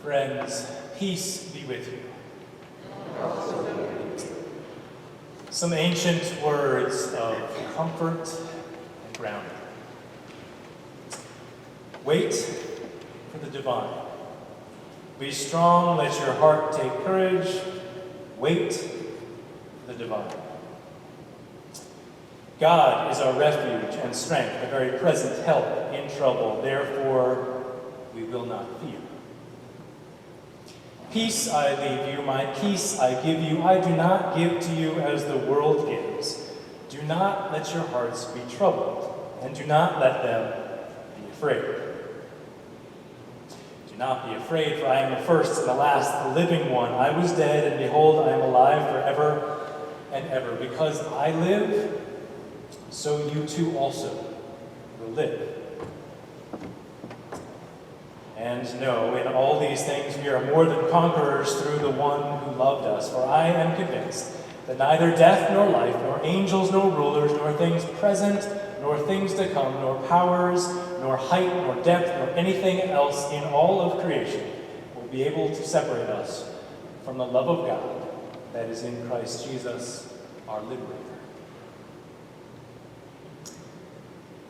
Friends, peace be with you. Some ancient words of comfort and grounding. Wait for the divine. Be strong, let your heart take courage. Wait for the divine. God is our refuge and strength, a very present help in trouble. Therefore, we will not fear. Peace I leave you, my peace I give you. I do not give to you as the world gives. Do not let your hearts be troubled, and do not let them be afraid. Do not be afraid, for I am the first and the last, the living one. I was dead, and behold, I am alive forever and ever. Because I live, so you too also will live. And know, in all these things we are more than conquerors through the one who loved us. For I am convinced that neither death nor life, nor angels nor rulers, nor things present, nor things to come, nor powers, nor height, nor depth, nor anything else in all of creation will be able to separate us from the love of God that is in Christ Jesus, our liberator.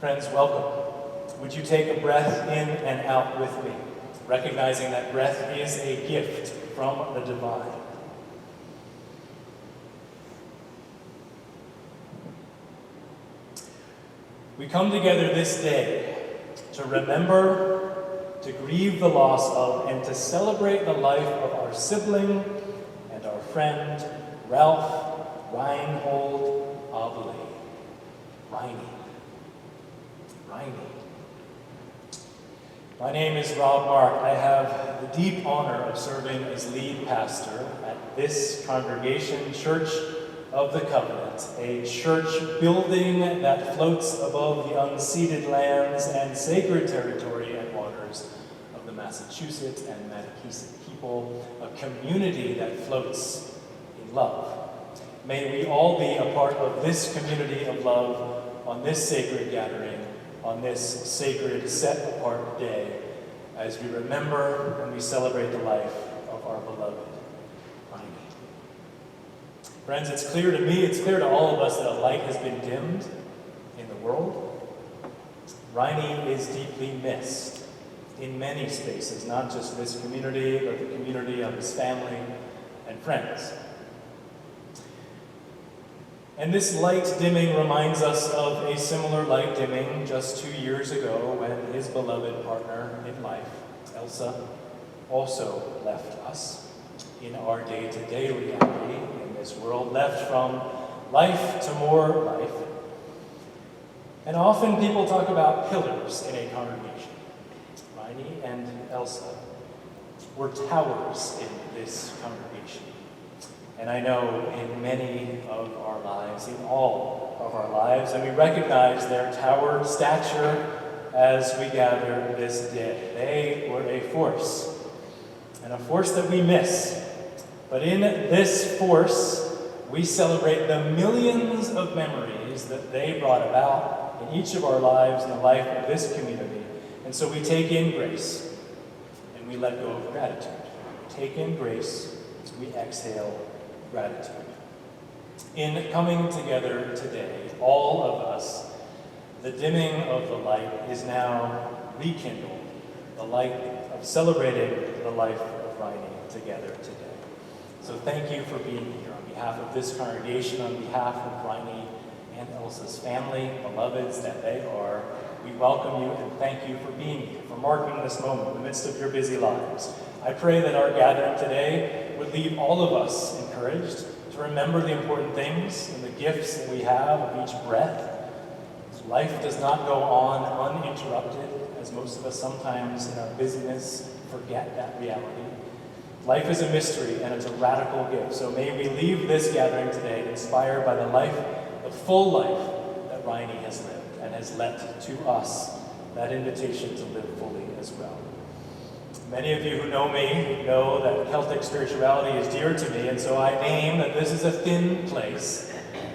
Friends, welcome. Would you take a breath in and out with me, recognizing that breath is a gift from the divine. We come together this day to remember, to grieve the loss of, and to celebrate the life of our sibling and our friend, Ralph Reinhold Abele. Reine. My name is Rob Mark. I have the deep honor of serving as lead pastor at this congregation, Church of the Covenant, a church building that floats above the unceded lands and sacred territory and waters of the Massachusetts and Matakeesit people, a community that floats in love. May we all be a part of this community of love on this sacred gathering, on this sacred, set-apart day, as we remember and we celebrate the life of our beloved Reine. Friends, it's clear to me, it's clear to all of us that a light has been dimmed in the world. Reine is deeply missed in many spaces, not just this community, but the community of his family and friends. And this light dimming reminds us of a similar light dimming just 2 years ago when his beloved partner in life, Elsa, also left us in our day-to-day reality in this world, left from life to more life. And often people talk about pillars in a congregation. Reine and Elsa were towers in this congregation. And I know in many of our lives, in all of our lives, and we recognize their tower stature as we gather this day. They were a force, and a force that we miss. But in this force, we celebrate the millions of memories that they brought about in each of our lives, in the life of this community. And so we take in grace, and we let go of gratitude. We take in grace, we exhale gratitude. In coming together today, all of us, the dimming of the light is now rekindled, the light of celebrating the life of Reine together today. So thank you for being here on behalf of this congregation, on behalf of Reine and Elsa's family, beloveds that they are. We welcome you and thank you for being here, for marking this moment in the midst of your busy lives. I pray that our gathering today would leave all of us encouraged to remember the important things and the gifts that we have of each breath. Life does not go on uninterrupted, as most of us sometimes in our busyness forget that reality. Life is a mystery and it's a radical gift. So may we leave this gathering today inspired by the life, the full life that Reine has lived and has lent to us that invitation to live fully as well. Many of you who know me know that Celtic spirituality is dear to me, and so I name that this is a thin place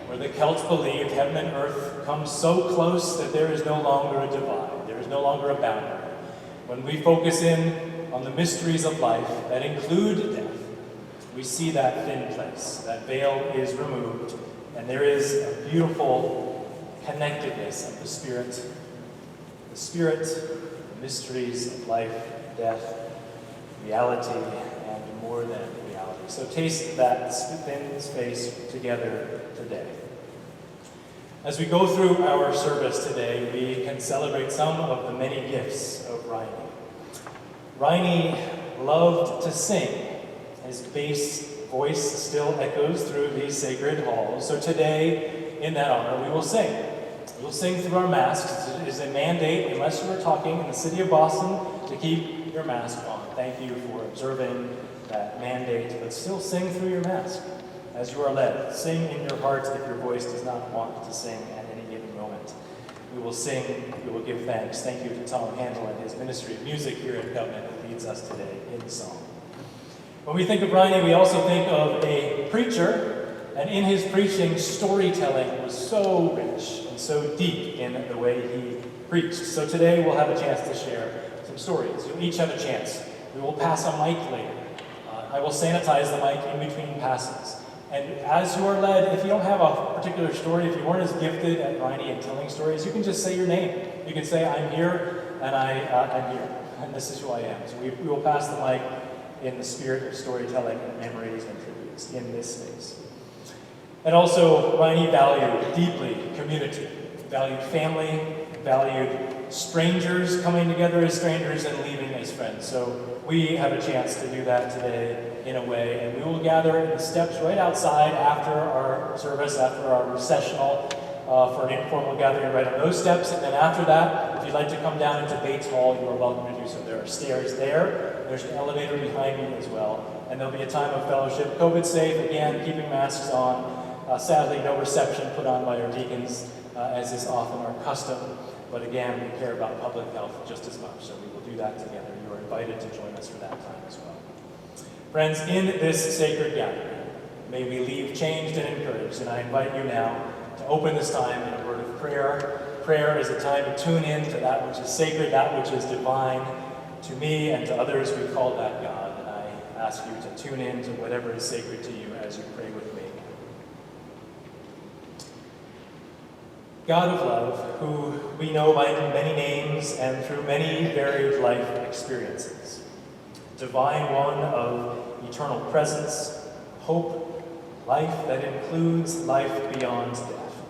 where the Celts believed heaven and earth come so close that there is no longer a divide, there is no longer a boundary. When we focus in on the mysteries of life that include death, we see that thin place. That veil is removed, and there is a beautiful connectedness of the Spirit, the mysteries of life, death, reality, and more than reality. So taste that thin space together today. As we go through our service today, we can celebrate some of the many gifts of Reine. Reine loved to sing. His bass voice still echoes through these sacred halls. So today, in that honor, we will sing. We will sing through our masks. It is a mandate, unless you are talking in the city of Boston, to keep your mask on. Thank you for observing that mandate, but still sing through your mask as you are led. Sing in your heart if your voice does not want to sing at any given moment. We will sing, we will give thanks. Thank you to Tom Handel and his ministry of music here at Covenant that leads us today in song. When we think of Reine, we also think of a preacher, and in his preaching, storytelling was so rich and so deep in the way he preached. So today we'll have a chance to share some stories. You'll each have a chance. We will pass a mic later. I will sanitize the mic in between passes. And as you are led, if you don't have a particular story, if you weren't as gifted at Reine and telling stories, you can just say your name. You can say, I'm here, and I'm here, and this is who I am. So we will pass the mic in the spirit of storytelling and memories and tributes in this space. And also, Reine valued deeply community, valued family, valued strangers coming together as strangers and leaving as friends. So we have a chance to do that today in a way, and we will gather in the steps right outside after our service, after our recessional, for an informal gathering right on those steps. And then after that, if you'd like to come down into Bates Hall, you are welcome to do so. There are stairs there. There's an elevator behind me as well. And there'll be a time of fellowship. COVID safe, again, keeping masks on. Sadly, no reception put on by our deacons, as is often our custom. But again, we care about public health just as much, so we will do that together. You are invited to join us for that time as well. Friends, in this sacred gathering, may we leave changed and encouraged. And I invite you now to open this time in a word of prayer. Prayer is a time to tune in to that which is sacred, that which is divine. To me and to others, we call that God. And I ask you to tune in to whatever is sacred to you as you pray with me. God of love, who we know by many names and through many varied life experiences, divine one of eternal presence, hope, life that includes life beyond death.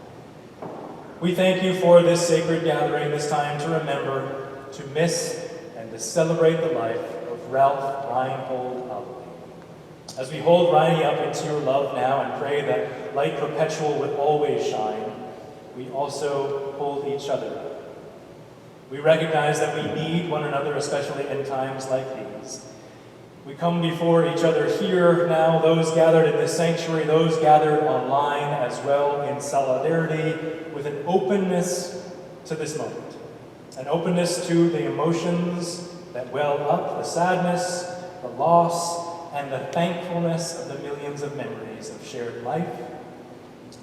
We thank you for this sacred gathering, this time to remember, to miss, and to celebrate the life of Ralph Reinhold Abele. As we hold Reine up into your love now and pray that light perpetual would always shine, we also hold each other up. We recognize that we need one another, especially in times like these. We come before each other here now, those gathered in this sanctuary, those gathered online as well, in solidarity with an openness to this moment, an openness to the emotions that well up, the sadness, the loss, and the thankfulness of the millions of memories of shared life.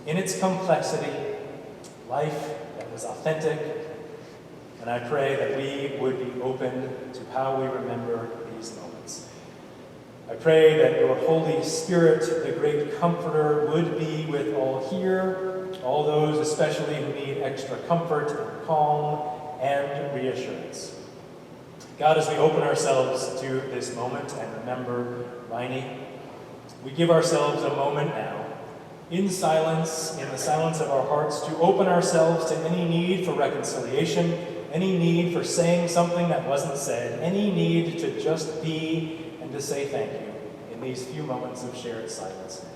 In its complexity, life that was authentic, and I pray that we would be open to how we remember these moments. I pray that your Holy Spirit, the great Comforter, would be with all here, all those especially who need extra comfort and calm and reassurance. God, as we open ourselves to this moment and remember Reine, we give ourselves a moment now, in silence, in the silence of our hearts, to open ourselves to any need for reconciliation, any need for saying something that wasn't said, any need to just be and to say thank you in these few moments of shared silence now.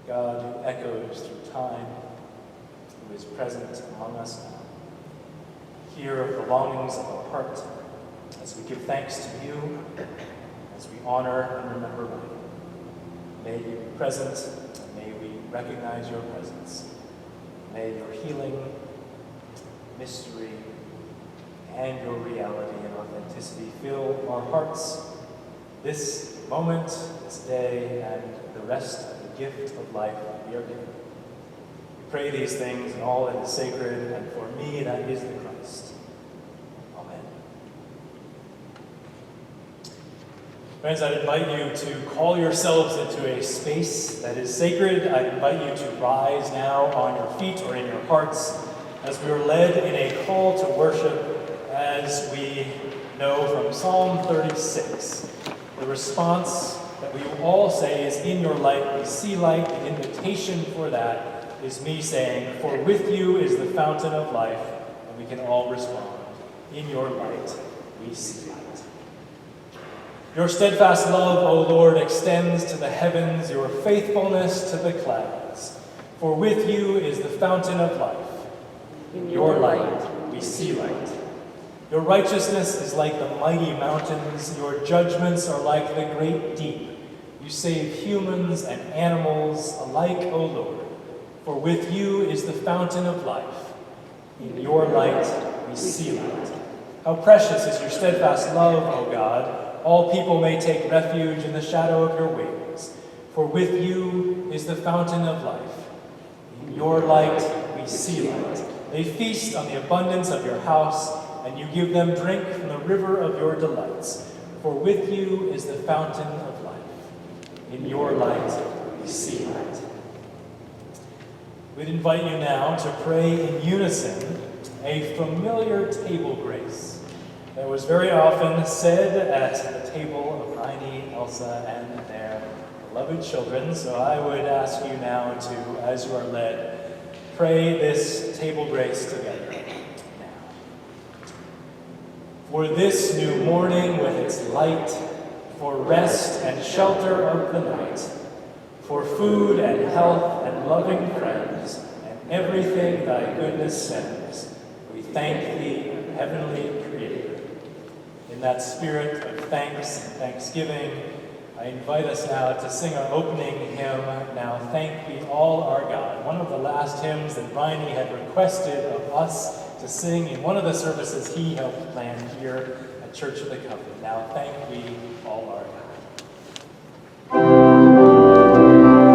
God, who echoes through time, who is present among us now, hear the longings of our heart as we give thanks to you, as we honor and remember you. May you be present, and may we recognize your presence. May your healing, mystery, and your reality and authenticity fill our hearts, this moment, this day, and the rest of the gift of life we are given. We pray these things, and all that is sacred, and for me that is the Christ. Amen. Friends, I'd invite you to call yourselves into a space that is sacred. I'd invite you to rise now on your feet or in your hearts as we are led in a call to worship, as we know from Psalm 36. The response that we all say is, "In your light we see light." The invitation for that is me saying, "For with you is the fountain of life," and we can all respond, "In your light we see light." Your steadfast love, O Lord, extends to the heavens, your faithfulness to the clouds. For with you is the fountain of life. In your light we see light. Your righteousness is like the mighty mountains. Your judgments are like the great deep. You save humans and animals alike, O Lord. For with you is the fountain of life. In your light we see light. How precious is your steadfast love, O God. All people may take refuge in the shadow of your wings. For with you is the fountain of life. In your light we see light. They feast on the abundance of your house, and you give them drink from the river of your delights. For with you is the fountain of life. In your light we see light. We'd invite you now to pray in unison a familiar table grace that was very often said at the table of Reine, Elsa, and their beloved children. So I would ask you now to, as you are led, pray this table grace together now. For this new morning with its light, for rest and shelter of the night, for food and health and loving friends, and everything thy goodness sends, we thank thee, heavenly Creator. In that spirit of thanks and thanksgiving, I invite us now to sing our opening hymn, "Now Thank Thee All Our God," one of the last hymns that Reine had requested of us to sing in one of the services he helped plan here at Church of the Covenant. Now thank we all our God. Oh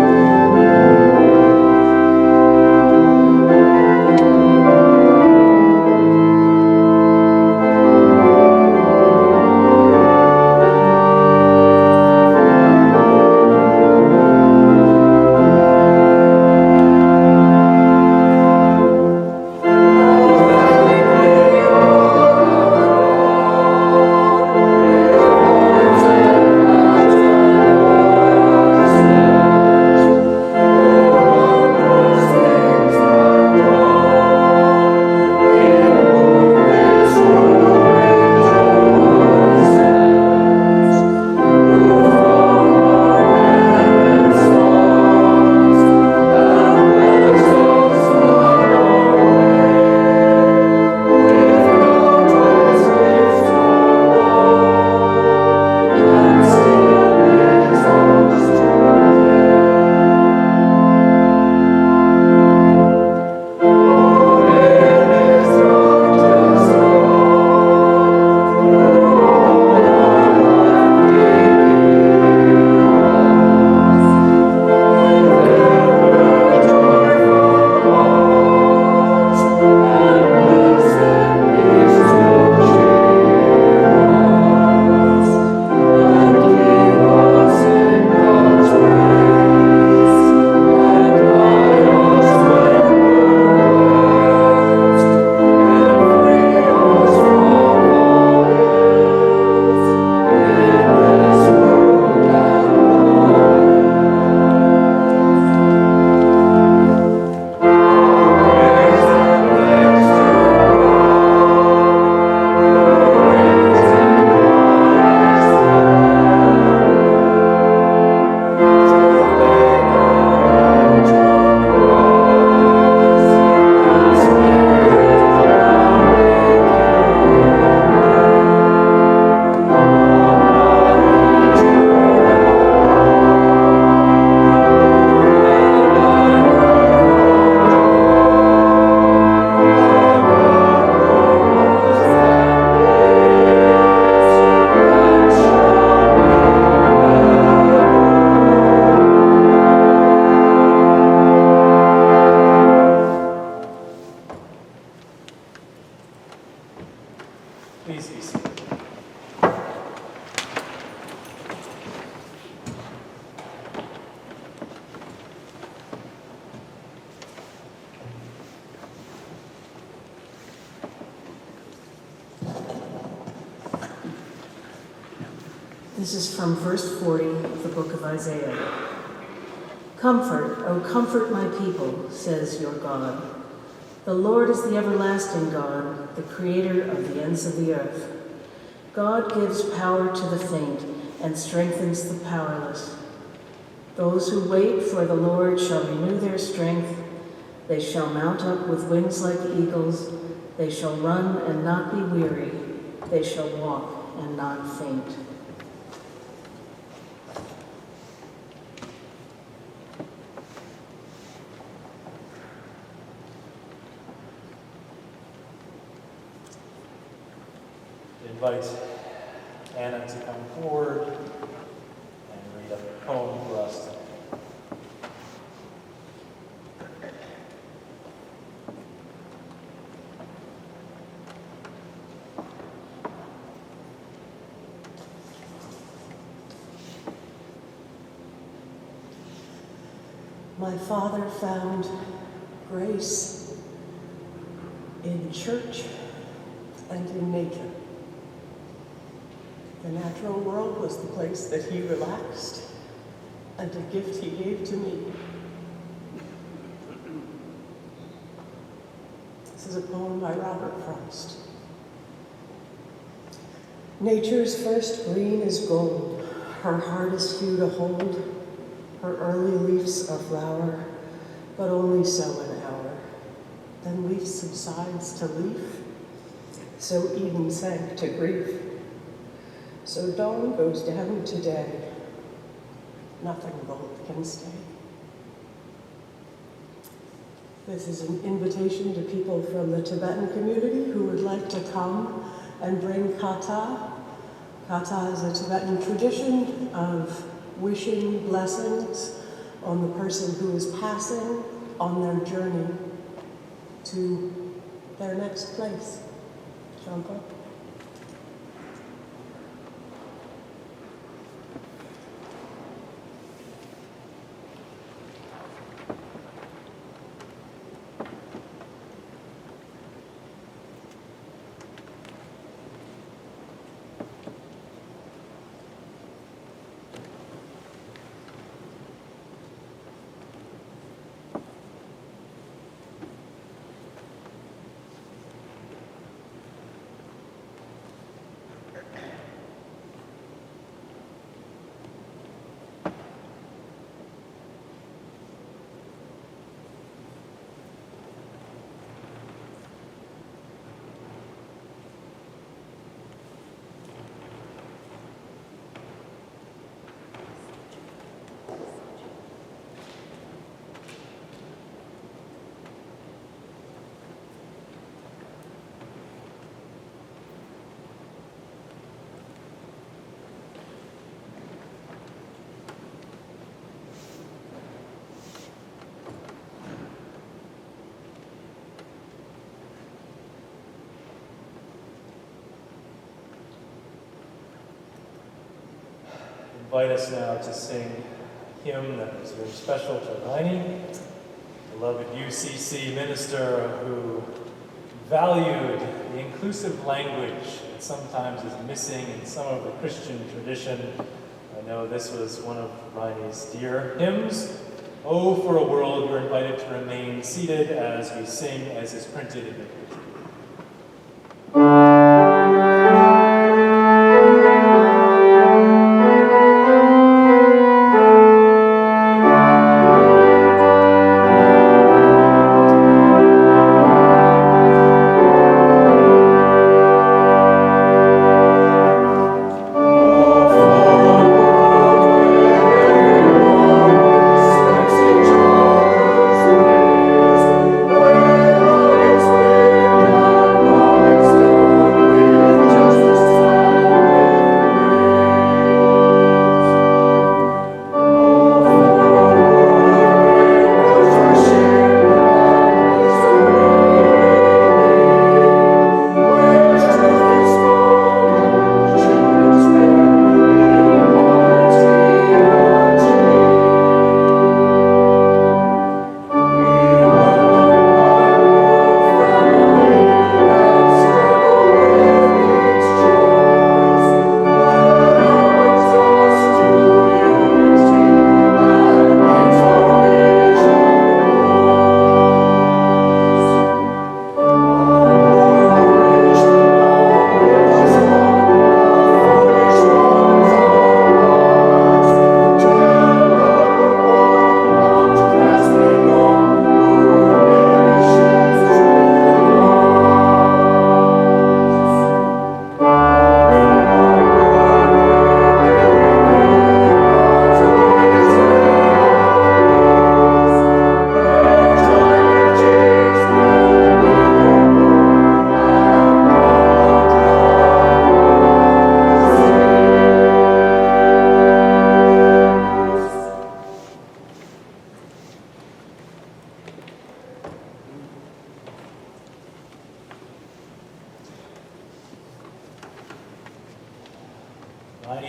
This is from verse 40 of the book of Isaiah. Comfort, O comfort my people, says your God. The Lord is the everlasting God, the creator of the ends of the earth. God gives power to the faint and strengthens the powerless. Those who wait for the Lord shall renew their strength. They shall mount up with wings like eagles. They shall run and not be weary. They shall walk and not faint. Invite Anna to come forward and read a poem for us today. My father found grace in church and in nature. The natural world was the place that he relaxed, and a gift he gave to me. This is a poem by Robert Frost. Nature's first green is gold, her hardest hue to hold, her early leaves are flower, but only so an hour. Then leaf subsides to leaf, so Eden sank to grief. So dawn goes down to day, nothing both can stay. This is an invitation to people from the Tibetan community who would like to come and bring kata. Kata is a Tibetan tradition of wishing blessings on the person who is passing on their journey to their next place. Champa. Invite us now to sing a hymn that was very special to Reine, beloved UCC minister who valued the inclusive language that sometimes is missing in some of the Christian tradition. I know this was one of Reine's dear hymns. Oh, for a world. You're invited to remain seated as we sing as is printed in the Thank you.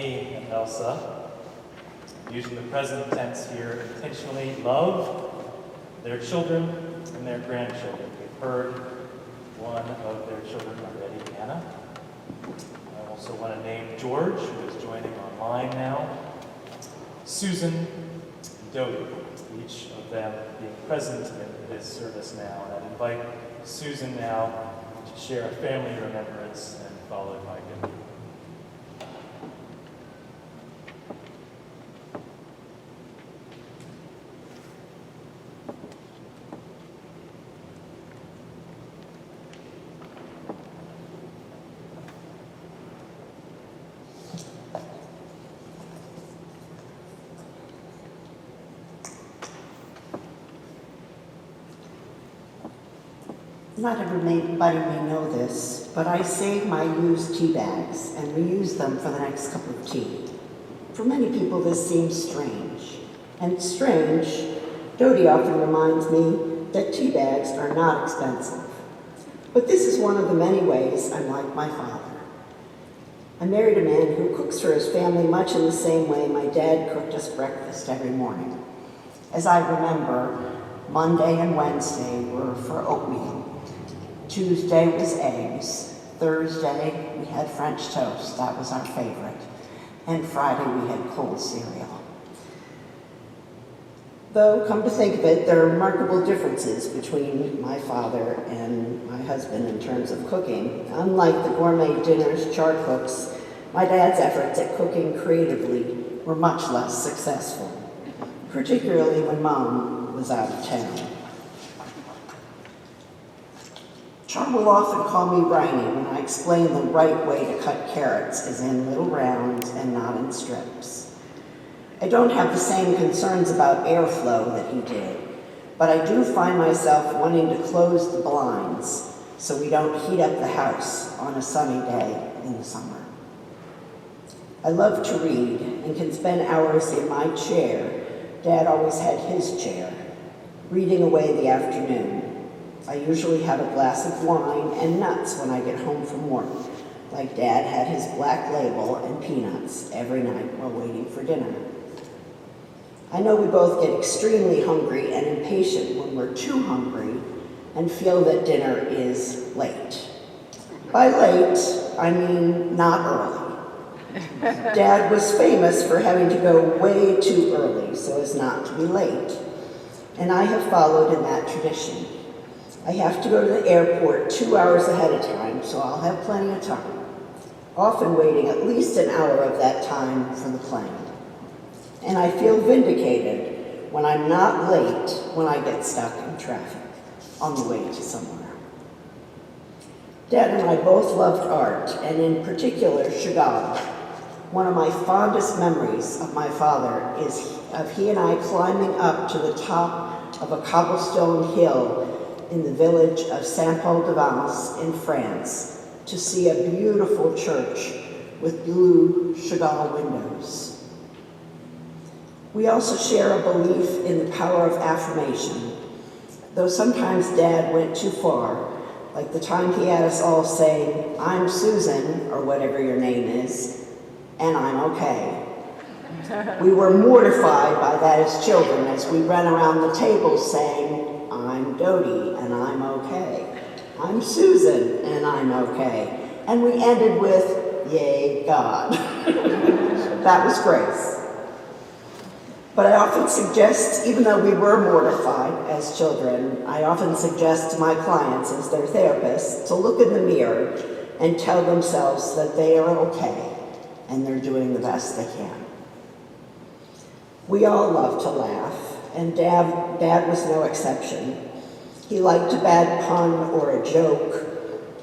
Reine and Elsa, using the present tense here, intentionally love their children and their grandchildren. We've heard one of their children already, Anna. I also want to name George, who is joining online now, Susan, and Dodie, each of them being present in this service now. And I invite Susan now to share a family remembrance, and followed by Dodie. Not everybody may know this, but I save my used tea bags and reuse them for the next cup of tea. For many people, this seems strange. And strange, Dodie often reminds me that tea bags are not expensive. But this is one of the many ways I'm like my father. I married a man who cooks for his family much in the same way my dad cooked us breakfast every morning. As I remember, Monday and Wednesday were for oatmeal. Tuesday was eggs. Thursday, we had French toast. That was our favorite. And Friday, we had cold cereal. Though, come to think of it, there are remarkable differences between my father and my husband in terms of cooking. Unlike the gourmet dinners char cooks, my dad's efforts at cooking creatively were much less successful, particularly when Mom was out of town. Char will often call me Reine when I explain the right way to cut carrots, as in little rounds and not in strips. I don't have the same concerns about airflow that he did, but I do find myself wanting to close the blinds so we don't heat up the house on a sunny day in the summer. I love to read and can spend hours in my chair. Dad always had his chair, reading away the afternoon. I usually have a glass of wine and nuts when I get home from work, like Dad had his Black Label and peanuts every night while waiting for dinner. I know we both get extremely hungry and impatient when we're too hungry and feel that dinner is late. By late, I mean not early. Dad was famous for having to go way too early so as not to be late, and I have followed in that tradition. I have to go to the airport 2 hours ahead of time, so I'll have plenty of time, often waiting at least an hour of that time for the plane. And I feel vindicated when I'm not late when I get stuck in traffic on the way to somewhere. Dad and I both loved art, and in particular Chagall. One of my fondest memories of my father is of he and I climbing up to the top of a cobblestone hill in the village of Saint-Paul-de-Vence in France to see a beautiful church with blue Chagall windows. We also share a belief in the power of affirmation, though sometimes Dad went too far, like the time he had us all saying, "I'm Susan," or whatever your name is, and I'm okay. We were mortified by that as children as we ran around the table saying, "I'm Dodie, and I'm okay. I'm Susan, and I'm okay." And we ended with, "Yay, God." That was grace. But I often suggest, even though we were mortified as children, I often suggest to my clients as their therapists to look in the mirror and tell themselves that they are okay and they're doing the best they can. We all love to laugh, and Dad was no exception. He liked a bad pun or a joke,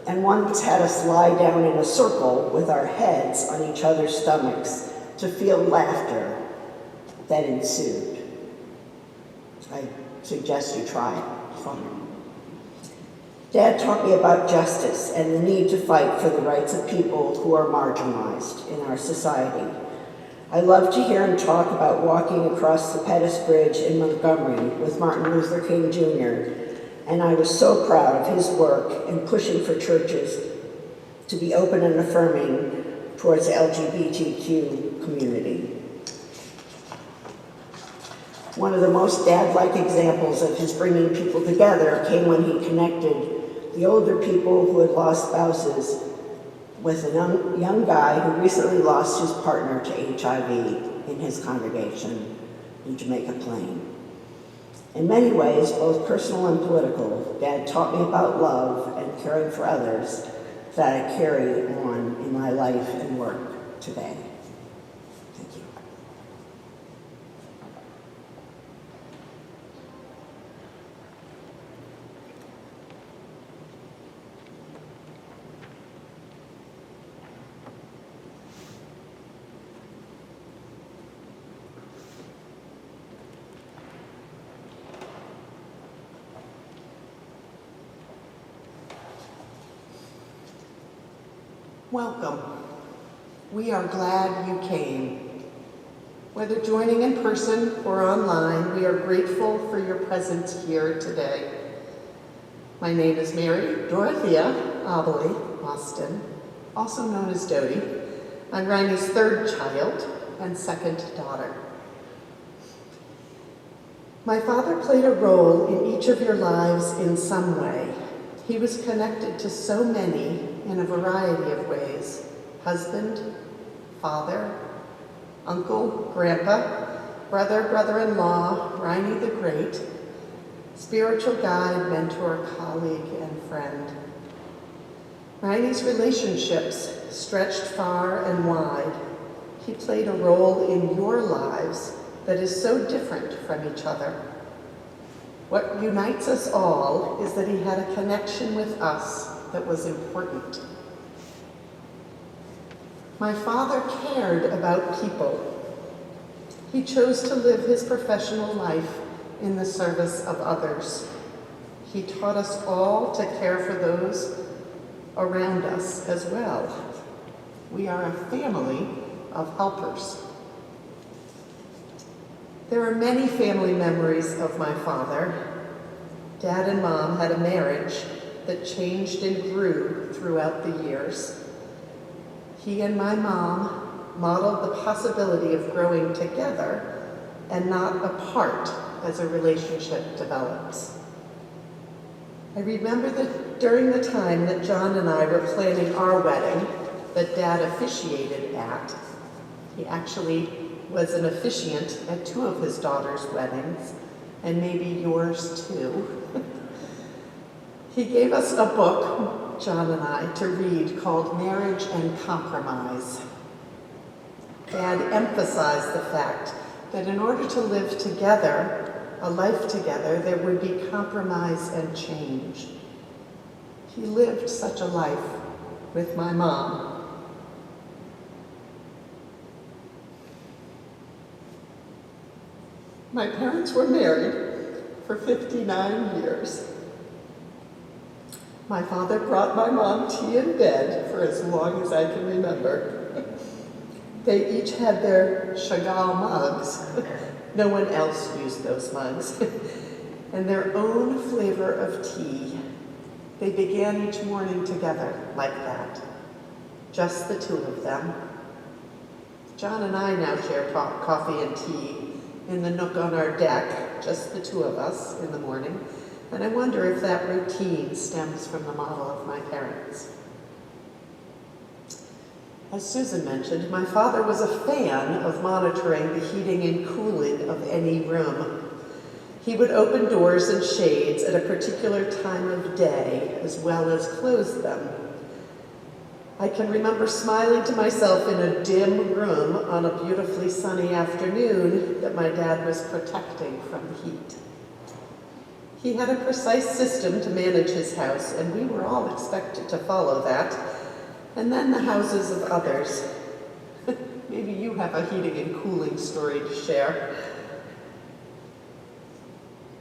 and once had us lie down in a circle with our heads on each other's stomachs to feel laughter that ensued. I suggest you try it. Fun. Dad taught me about justice and the need to fight for the rights of people who are marginalized in our society. I love to hear him talk about walking across the Pettus Bridge in Montgomery with Martin Luther King Jr., and I was so proud of his work in pushing for churches to be open and affirming towards the LGBTQ community. One of the most dad-like examples of his bringing people together came when he connected the older people who had lost spouses with a young guy who recently lost his partner to HIV in his congregation in Jamaica Plain. In many ways, both personal and political, Dad taught me about love and caring for others that I carry on in my life and work today. Thank you. Welcome. We are glad you came. Whether joining in person or online, we are grateful for your presence here today. My name is Mary Dorothea Abele Austin, also known as Dodie. I'm Reine's third child and second daughter. My father played a role in each of your lives in some way. He was connected to so many in a variety of ways: husband, father, uncle, grandpa, brother, brother-in-law, Reine the Great, spiritual guide, mentor, colleague, and friend. Reine's relationships stretched far and wide. He played a role in your lives that is so different from each other. What unites us all is that he had a connection with us that was important. My father cared about people. He chose to live his professional life in the service of others. He taught us all to care for those around us as well. We are a family of helpers. There are many family memories of my father. Dad and Mom had a marriage that changed and grew throughout the years. He and my mom modeled the possibility of growing together and not apart as a relationship develops. I remember that during the time that John and I were planning our wedding that Dad officiated at, he actually was an officiant at 2 of his daughter's weddings, and maybe yours too. He gave us a book, John and I, to read called Marriage and Compromise. Dad emphasized the fact that in order to live together, a life together, there would be compromise and change. He lived such a life with my mom. My parents were married for 59 years. My father brought my mom tea in bed for as long as I can remember. They each had their Chagall mugs. No one else used those mugs. And their own flavor of tea. They began each morning together like that. Just the 2 of them. John and I now share coffee and tea in the nook on our deck, just the 2 of us in the morning. And I wonder if that routine stems from the model of my parents. As Susan mentioned, my father was a fan of monitoring the heating and cooling of any room. He would open doors and shades at a particular time of day, as well as close them. I can remember smiling to myself in a dim room on a beautifully sunny afternoon that my dad was protecting from the heat. He had a precise system to manage his house, and we were all expected to follow that. And then the houses of others. Maybe you have a heating and cooling story to share.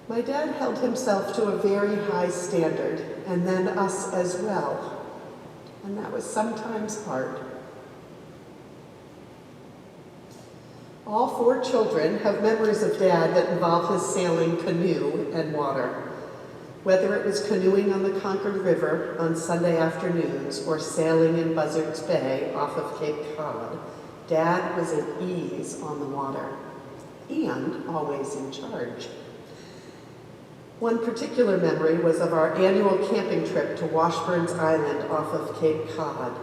My dad held himself to a very high standard, and then us as well. And that was sometimes hard. All 4 children have memories of Dad that involve his sailing canoe and water. Whether it was canoeing on the Concord River on Sunday afternoons or sailing in Buzzards Bay off of Cape Cod, Dad was at ease on the water and always in charge. One particular memory was of our annual camping trip to Washburn's Island off of Cape Cod.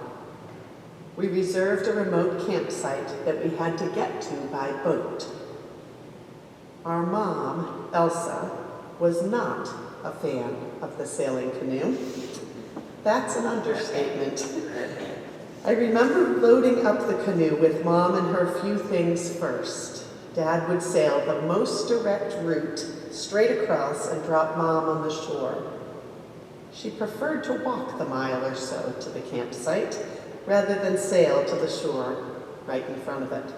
We reserved a remote campsite that we had to get to by boat. Our mom, Elsa, was not a fan of the sailing canoe. That's an understatement. I remember loading up the canoe with Mom and her few things first. Dad would sail the most direct route straight across and drop Mom on the shore. She preferred to walk the mile or so to the campsite rather than sail to the shore right in front of it.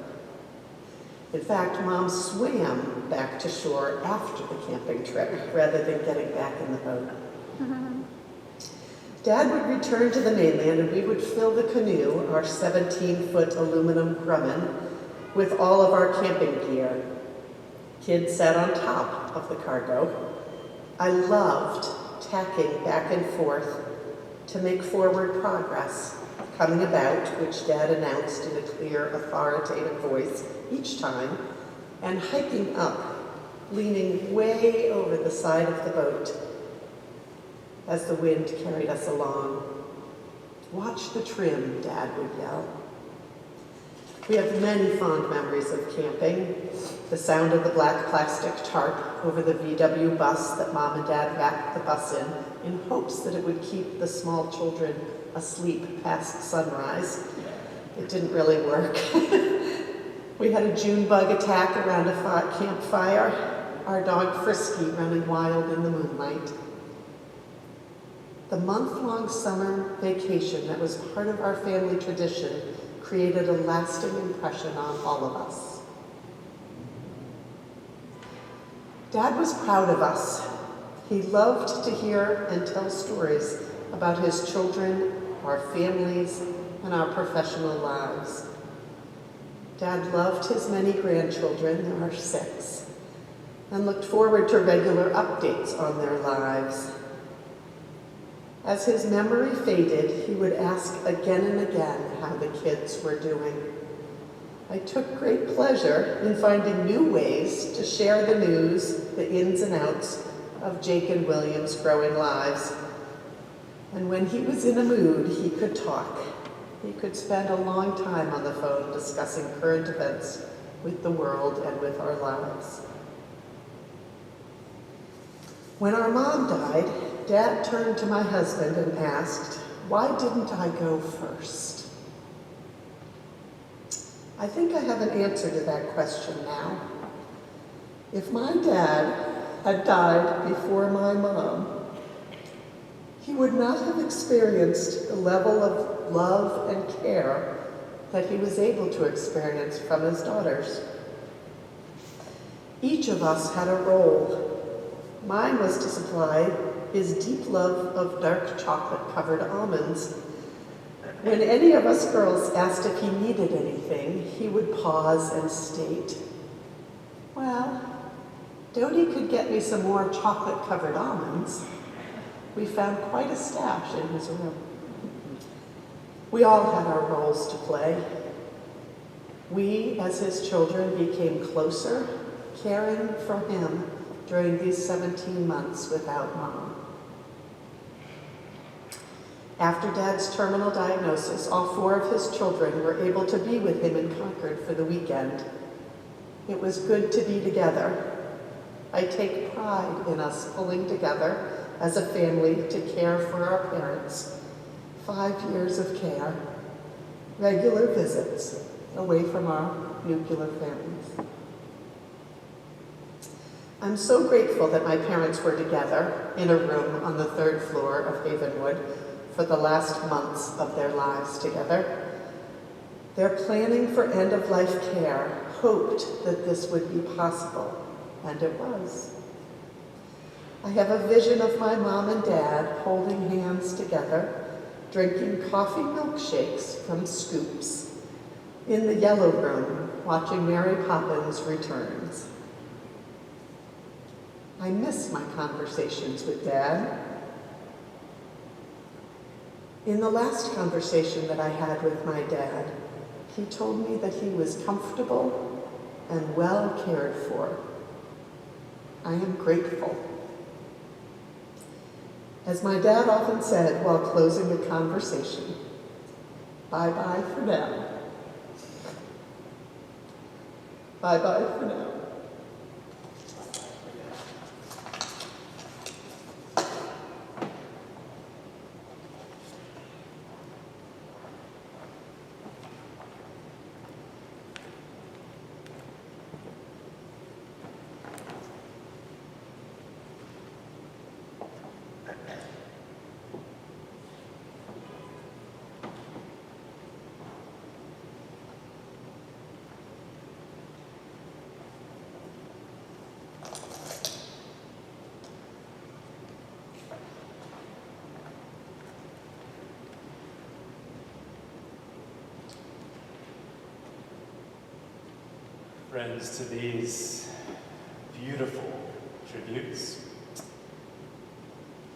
In fact, Mom swam back to shore after the camping trip rather than getting back in the boat. Dad would return to the mainland and we would fill the canoe, our 17-foot aluminum Grumman, with all of our camping gear. Kids sat on top of the cargo. I loved tacking back and forth to make forward progress, coming about, which Dad announced in a clear, authoritative voice each time, and hiking up, leaning way over the side of the boat as the wind carried us along. "Watch the trim," Dad would yell. We have many fond memories of camping. The sound of the black plastic tarp over the VW bus that Mom and Dad wrapped the bus in hopes that it would keep the small children asleep past sunrise. It didn't really work. We had a June bug attack around a campfire, our dog Frisky running wild in the moonlight. The month-long summer vacation that was part of our family tradition created a lasting impression on all of us. Dad was proud of us. He loved to hear and tell stories about his children, our families, and our professional lives. Dad loved his many grandchildren, there are 6, and looked forward to regular updates on their lives. As his memory faded, he would ask again and again how the kids were doing. I took great pleasure in finding new ways to share the news, the ins and outs of Jake and William's growing lives. And when he was in a mood, he could talk. He could spend a long time on the phone discussing current events with the world and with our lives. When our mom died, Dad turned to my husband and asked, "Why didn't I go first?" I think I have an answer to that question now. If my dad had died before my mom, he would not have experienced the level of love and care that he was able to experience from his daughters. Each of us had a role. Mine was to supply his deep love of dark chocolate-covered almonds. When any of us girls asked if he needed anything, he would pause and state, "Well, Dodie could get me some more chocolate-covered almonds." We found quite a stash in his room. We all had our roles to play. We, as his children, became closer, caring for him during these 17 months without Mom. After Dad's terminal diagnosis, all 4 of his children were able to be with him in Concord for the weekend. It was good to be together. I take pride in us pulling together as a family to care for our parents. 5 years of care, regular visits away from our nuclear families. I'm so grateful that my parents were together in a room on the 3rd floor of Havenwood for the last months of their lives together. Their planning for end-of-life care hoped that this would be possible, and it was. I have a vision of my mom and dad holding hands together, drinking coffee milkshakes from scoops in the yellow room, watching Mary Poppins Returns. I miss my conversations with Dad. In the last conversation that I had with my dad, he told me that he was comfortable and well cared for. I am grateful. As my dad often said while closing the conversation, bye-bye for now. Bye-bye for now. Friends, to these beautiful tributes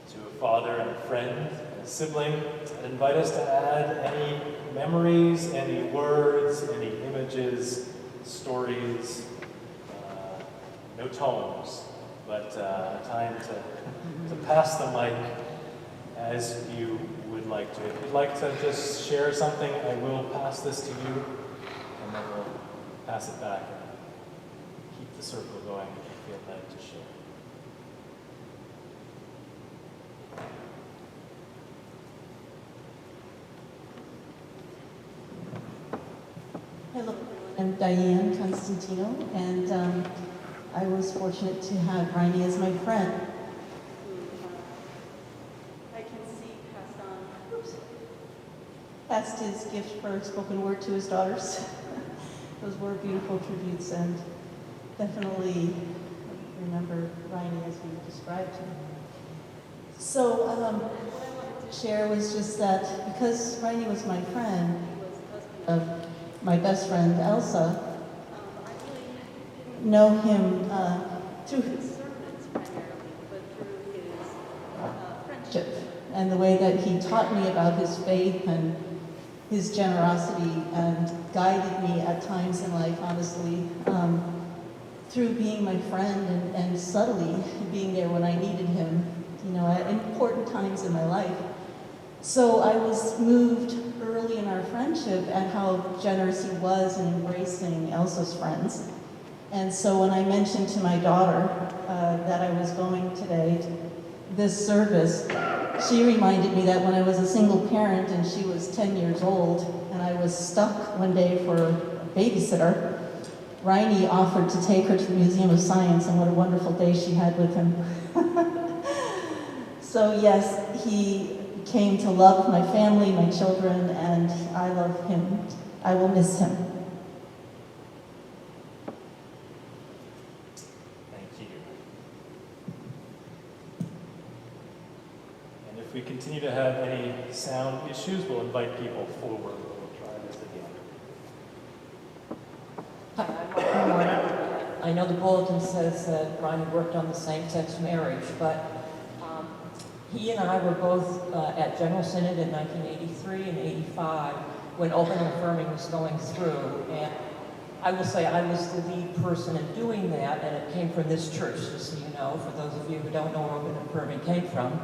to a father and a friend and a sibling, I invite us to add any memories, any words, any images, stories, no tones, but time to pass the mic as you would like to. If you'd like to just share something, I will pass this to you, and then we'll pass it back. Keep the circle going if you feel led to share. Hello, I'm Diane Constantino, and I was fortunate to have Reine as my friend. I can see passed his gift for spoken word to his daughters. Those were beautiful tributes, and definitely remember Reine as you described him. So what I wanted to share was just that because Reine was my friend, he was the husband of my best friend Elsa, I really didn't know him through his sermons primarily, but through his friendship and the way that he taught me about his faith and his generosity and guided me at times in life, honestly, through being my friend and subtly being there when I needed him, you know, at important times in my life. So I was moved early in our friendship at how generous he was in embracing Elsa's friends. And so when I mentioned to my daughter that I was going today to this service, she reminded me that when I was a single parent and she was 10 years old and I was stuck one day for a babysitter, Reine offered to take her to the Museum of Science, and what a wonderful day she had with him. So yes, he came to love my family, my children, and I love him. I will miss him. Thank you. And if we continue to have any sound issues, we'll invite people forward. We'll try this again. Hi, I'm Reine. I know the bulletin says that Reine worked on the same-sex marriage, but he and I were both at General Synod in 1983 and 85 when open and affirming was going through. And I will say I was the lead person in doing that, and it came from this church, just so you know, for those of you who don't know where open and affirming came from.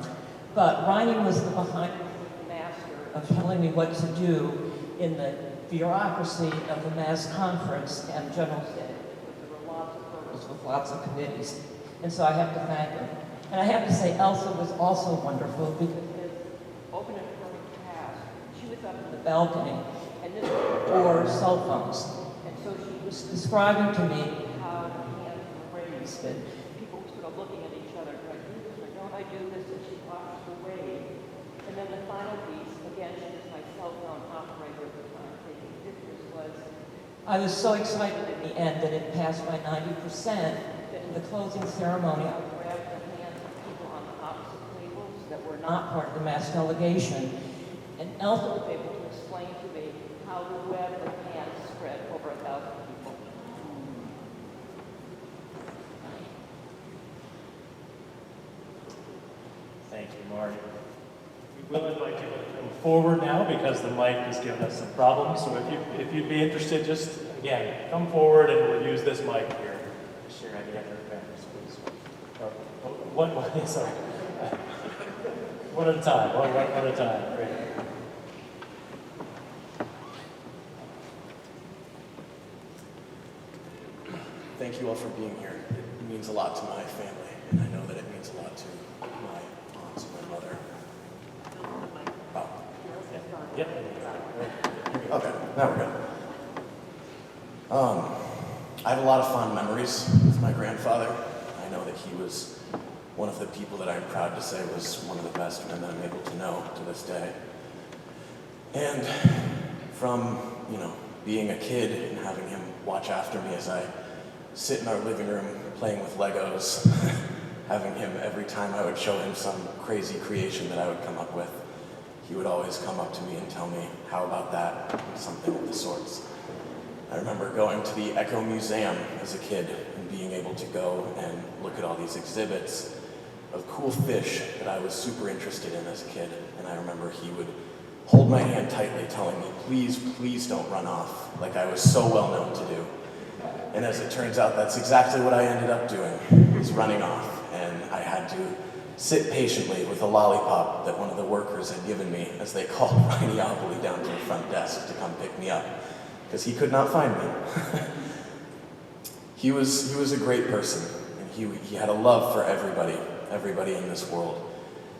But Reine was the behind-the-scenes master of telling me what to do in the bureaucracy of the Mass Conference and General Synod. There were lots of hurdles with lots of committees. And so I have to thank him. And I have to say, Elsa was also wonderful because his open and affirming task, she was up in the balcony, and this was before cell phones. And so she was describing to me how her hands were raised, and people were sort of looking at each other, do I do this or don't I do this? And she watched her wave. And then the final piece, again, she was my cell phone operator at the time, taking pictures, was I was so excited in the end that it passed by 90%, that in the closing ceremony, I grabbed the hands of people on the opposite tables that were not part of the Mass delegation. And Elsa was able to explain to me how the web of hands spread over 1,000 people. Thank you, Marty. We will invite you to come forward now because the mic has given us some problems. So if you'd be interested, just again, come forward and we'll use this mic here to share any other members, please. One, sorry. One at a time, one at a time. Great. Thank you all for being here. It means a lot to my family, and I know that it means a lot to my aunts and my mother. Oh. Yep. Okay, now we're good. I have a lot of fond memories with my grandfather. I know that he was one of the people that I'm proud to say was one of the best men that I'm able to know to this day. And from, being a kid and having him watch after me as I sit in our living room playing with Legos, having him every time I would show him some crazy creation that I would come up with, he would always come up to me and tell me, how about that? Something of the sorts. I remember going to the Echo Museum as a kid and being able to go and look at all these exhibits of cool fish that I was super interested in as a kid. And I remember he would hold my hand tightly telling me, please, please don't run off, like I was so well known to do. And as it turns out, that's exactly what I ended up doing, was running off. And I had to sit patiently with a lollipop that one of the workers had given me as they called Reine Abele down to the front desk to come pick me up, because he could not find me. He was a great person, and he had a love for everybody in this world.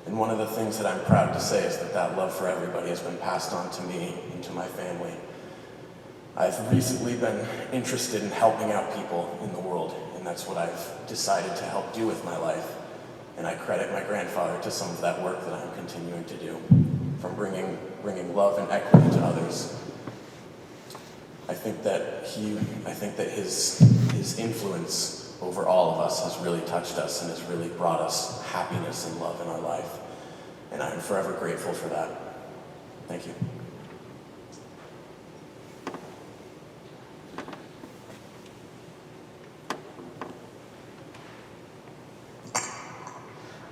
And one of the things that I'm proud to say is that that love for everybody has been passed on to me and to my family. I've recently been interested in helping out people in the world, and that's what I've decided to help do with my life. And I credit my grandfather to some of that work that I'm continuing to do, from bringing love and equity to others. I think that his influence over all of us has really touched us and has really brought us happiness and love in our life. And I'm forever grateful for that. Thank you.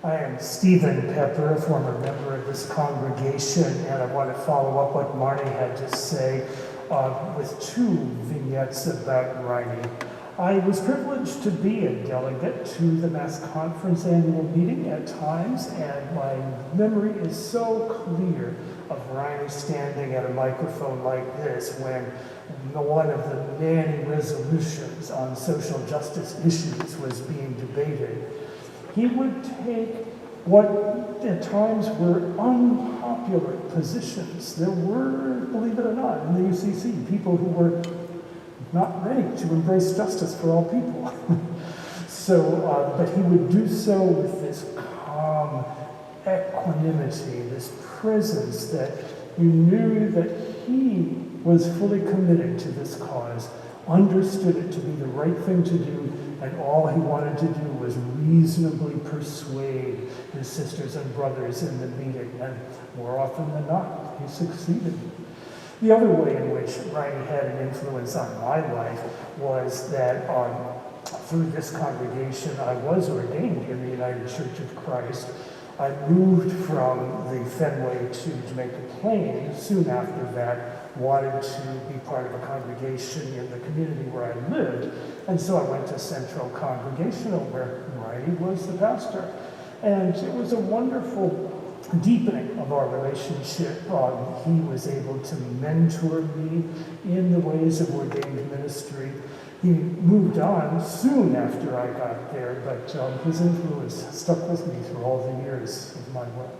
I am Stephen Pepper, a former member of this congregation, and I want to follow up what Marty had to say with two vignettes about Reine. I was privileged to be a delegate to the Mass Conference annual meeting at times, and my memory is so clear of Reine standing at a microphone like this when one of the many resolutions on social justice issues was being debated. He would take what at times were unpopular positions. There were, believe it or not, in the UCC, people who were not ready to embrace justice for all people. But he would do so with this calm equanimity, this presence that you knew that he was fully committed to this cause, understood it to be the right thing to do, and all he wanted to do was reasonably persuade his sisters and brothers in the meeting, and more often than not, he succeeded. The other way in which Reine had an influence on my life was that through this congregation, I was ordained in the United Church of Christ. I moved from the Fenway to Jamaica Plain soon after that, wanted to be part of a congregation in the community where I lived, and so I went to Central Congregational where Reine was the pastor. And it was a wonderful deepening of our relationship. He was able to mentor me in the ways of ordained ministry. He moved on soon after I got there, but his influence stuck with me through all the years of my work.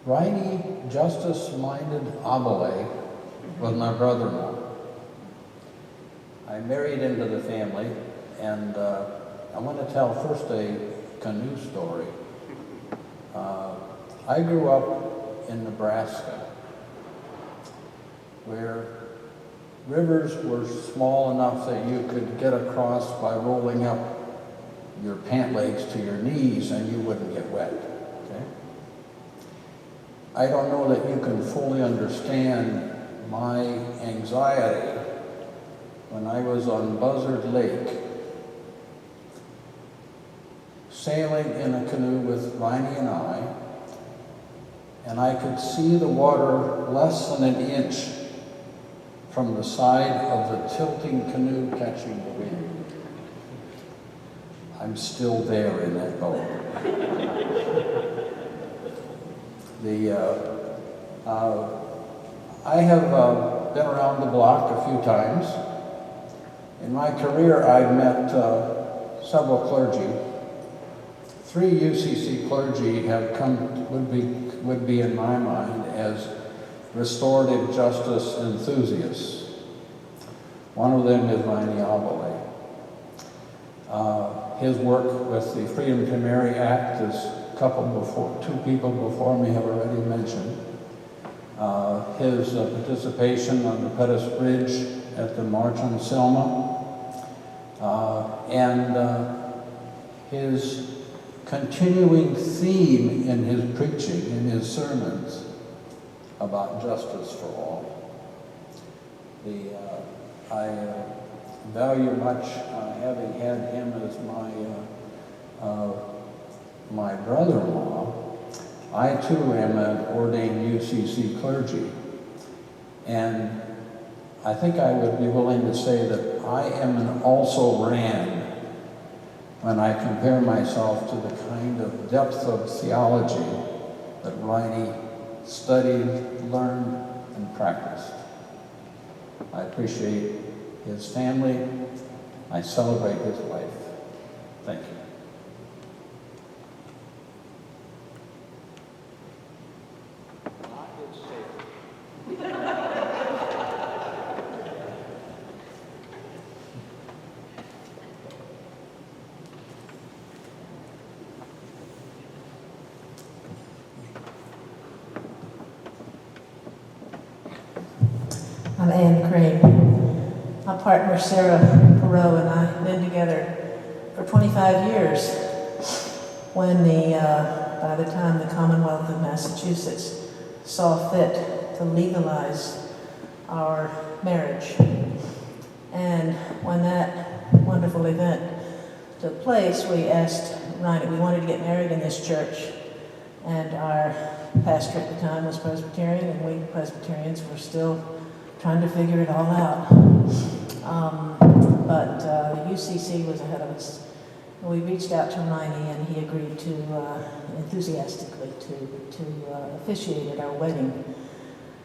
Reine justice-minded Abele was my brother-in-law. I married into the family, and I want to tell first a canoe story. I grew up in Nebraska, where rivers were small enough that you could get across by rolling up your pant legs to your knees and you wouldn't get wet. Okay? I don't know that you can fully understand my anxiety when I was on Buzzard Lake, sailing in a canoe with Reine and I could see the water less than an inch from the side of the tilting canoe catching the wind. I'm still there in that boat. I have been around the block a few times. In my career, I've met several clergy. 3 UCC clergy have come, would be in my mind as restorative justice enthusiasts. One of them is Reine Abele. His work with the Freedom to Marry Act, as 2 people before me have already mentioned. His participation on the Pettus Bridge at the March on Selma, and his continuing theme in his preaching, in his sermons, about justice for all. I value much having had him as my brother-in-law. I too am an ordained UCC clergy, and I think I would be willing to say that I am an also-ran when I compare myself to the kind of depth of theology that Reine studied, learned, and practiced. I appreciate his family. I celebrate his life. Thank you. I'm Anne Crane. My partner Sarah Perot and I have been together for 25 years. When by the time the Commonwealth of Massachusetts saw fit to legalize our marriage. And when that wonderful event took place, we asked Reine, we wanted to get married in this church. And our pastor at the time was Presbyterian, and we Presbyterians were still trying to figure it all out. But the UCC was ahead of us. We reached out to Reine, and he agreed to enthusiastically to officiate at our wedding.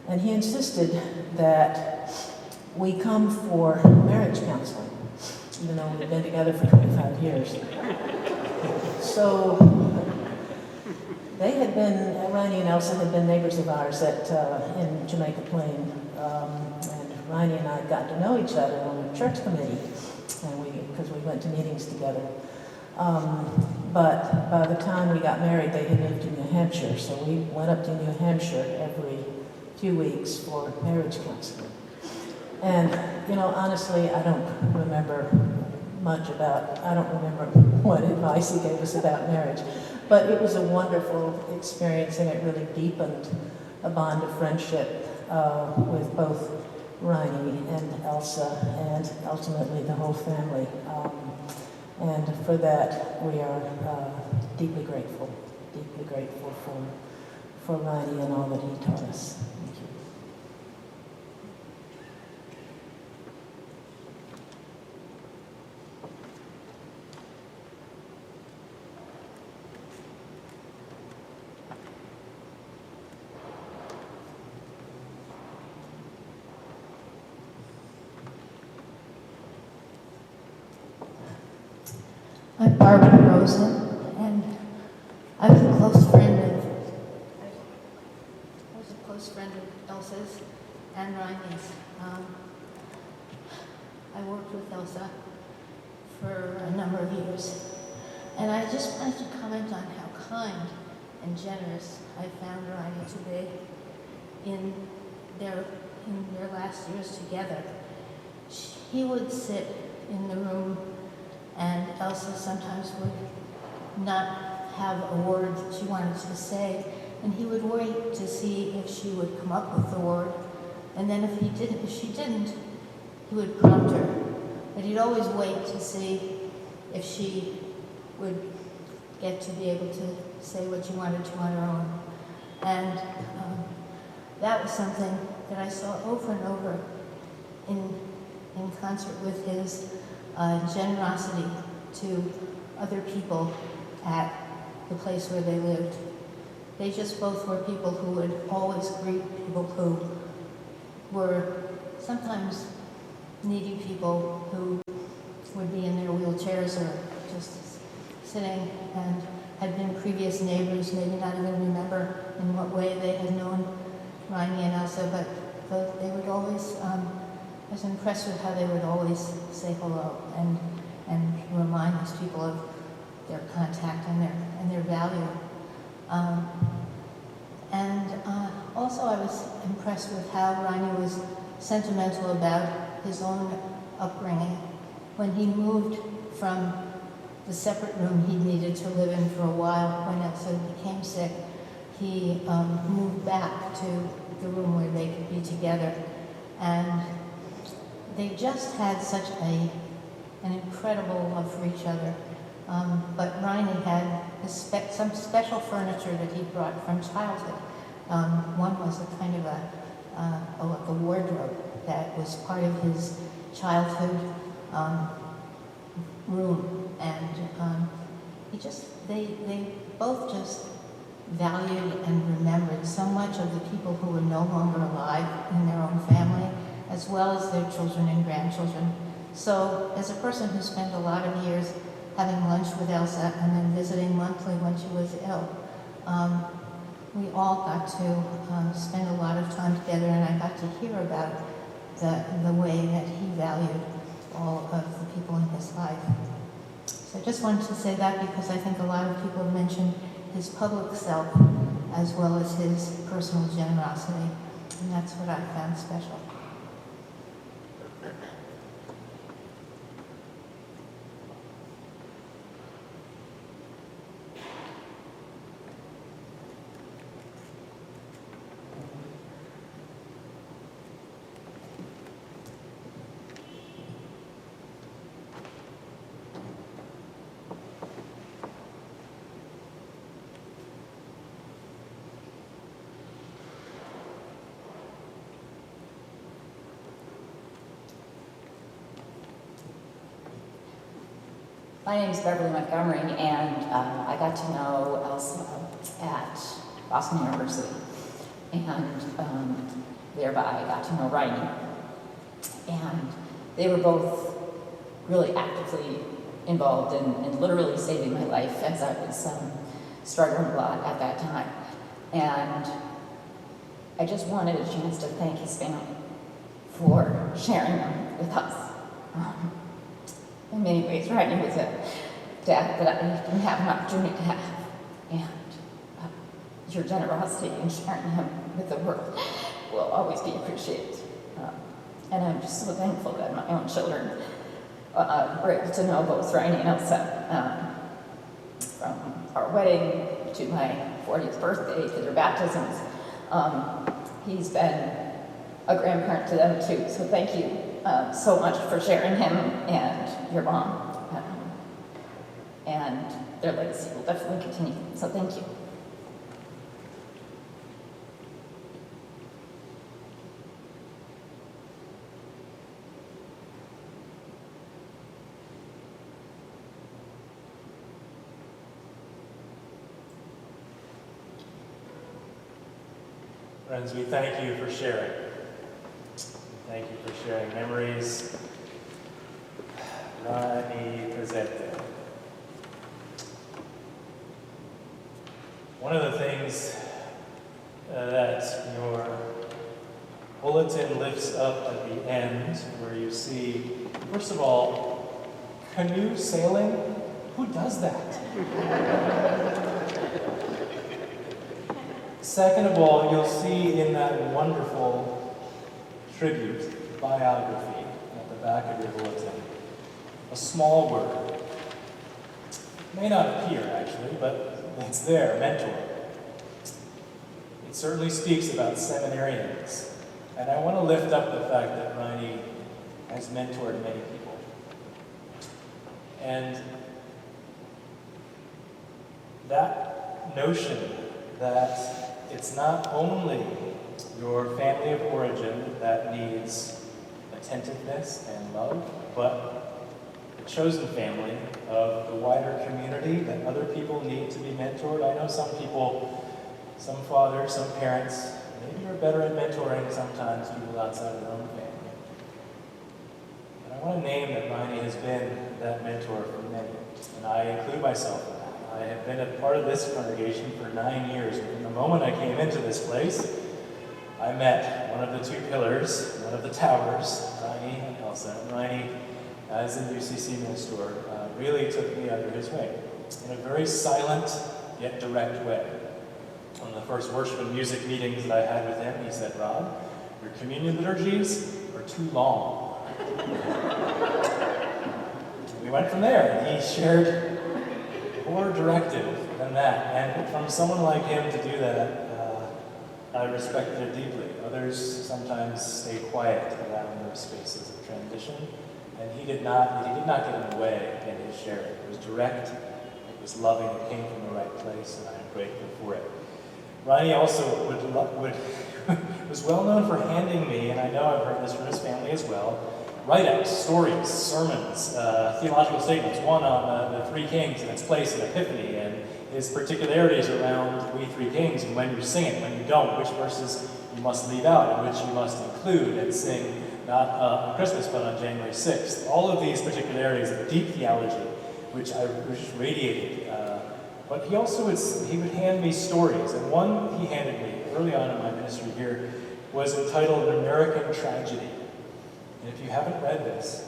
And he insisted that we come for marriage counseling, even though we've been together for 25 years. So they had been, Reine and Elsa had been neighbors of ours in Jamaica Plain. And Reine and I got to know each other on a church committee, because we went to meetings together. But by the time we got married, they had moved to New Hampshire, so we went up to New Hampshire every few weeks for marriage counseling. And, honestly, I don't remember what advice he gave us about marriage, but it was a wonderful experience, and it really deepened a bond of friendship with both Reine and Elsa, and ultimately the whole family. And for that, we are deeply grateful for Reine and all that he taught us. Thank you. I'm Barbara Rosen, and I was a close friend of Elsa's and Reine's. I worked with Elsa for a number of years, and I just wanted to comment on how kind and generous I found Reine to be in their last years together. He would sit in the room, and Elsa sometimes would not have a word that she wanted to say, and he would wait to see if she would come up with the word. And then if she didn't, he would prompt her. But he'd always wait to see if she would get to be able to say what she wanted to on her own. And that was something that I saw over and over in concert with his generosity to other people at the place where they lived. They just both were people who would always greet people who were sometimes needy people who would be in their wheelchairs or just sitting and had been previous neighbors, maybe not even remember in what way they had known Reine and Elsa, but they would always, I was impressed with how they would always say hello and remind these people of their contact and their value. Also I was impressed with how Reine was sentimental about his own upbringing. When he moved from the separate room he needed to live in for a while, when Elsa became sick, he moved back to the room where they could be together. And they just had such an incredible love for each other. But Reine had some special furniture that he brought from childhood. One was a kind of like a wardrobe that was part of his childhood room, and they both just valued and remembered so much of the people who were no longer alive in their own family, as well as their children and grandchildren. So, as a person who spent a lot of years having lunch with Elsa and then visiting monthly when she was ill, we all got to spend a lot of time together, and I got to hear about the way that he valued all of the people in his life. So I just wanted to say that because I think a lot of people have mentioned his public self as well as his personal generosity, and that's what I found special. My name is Beverly Montgomery, and I got to know Elsa at Boston University, and thereby I got to know Reine. And they were both really actively involved in literally saving my life as I was struggling a lot at that time. And I just wanted a chance to thank his family for sharing them with us. In many ways, Reine was a dad that I didn't have an opportunity to have. And your generosity in sharing him with the world will always be appreciated. And I'm just so thankful that my own children were able to know both Reine and Elsa. From our wedding to my 40th birthday to their baptisms, he's been a grandparent to them too. So thank you so much for sharing him and your mom. And their legacy will definitely continue. So thank you. Friends, we thank you for sharing. Thank you for sharing memories. Reine presente. One of the things that your bulletin lifts up at the end, where you see, first of all, canoe sailing. Who does that? Second of all, you'll see in that wonderful tribute, biography, at the back of your bulletin, a small word. It may not appear, actually, but it's there, mentor. it certainly speaks about seminarians. And I want to lift up the fact that Reine has mentored many people. And that notion that it's not only your family of origin that needs attentiveness and love, but the chosen family of the wider community, that other people need to be mentored. I know some people, some fathers, some parents, maybe are better at mentoring sometimes people outside of their own family. But I want to name that Reine has been that mentor for many, and I include myself in that. I have been a part of this congregation for 9 years, and from the moment I came into this place, I met one of the two pillars, one of the towers, Reine and Elsa. And Reine, as a UCC minister, really took me under his wing in a very silent yet direct way. One of the first worship and music meetings that I had with him, he said, "Rob, your communion liturgies are too long." We went from there, and he shared more directive than that. And from someone like him to do that, I respected it deeply. Others sometimes stay quiet around those spaces of transition, and he did not get in the way in his sharing. It was direct, it was loving, it came from the right place, and I am grateful for it. Reine also was well known for handing me, and I know I've heard this from his family as well, write-ups, stories, sermons, theological statements, one on the Three Kings and its place in Epiphany, and his particularities around We Three Kings, and when you sing it, when you don't, which verses you must leave out, and which you must include and sing, not on Christmas, but on January 6th. All of these particularities of deep theology, which radiated. But he also he would hand me stories, and one he handed me early on in my ministry here was entitled American Tragedy. And if you haven't read this,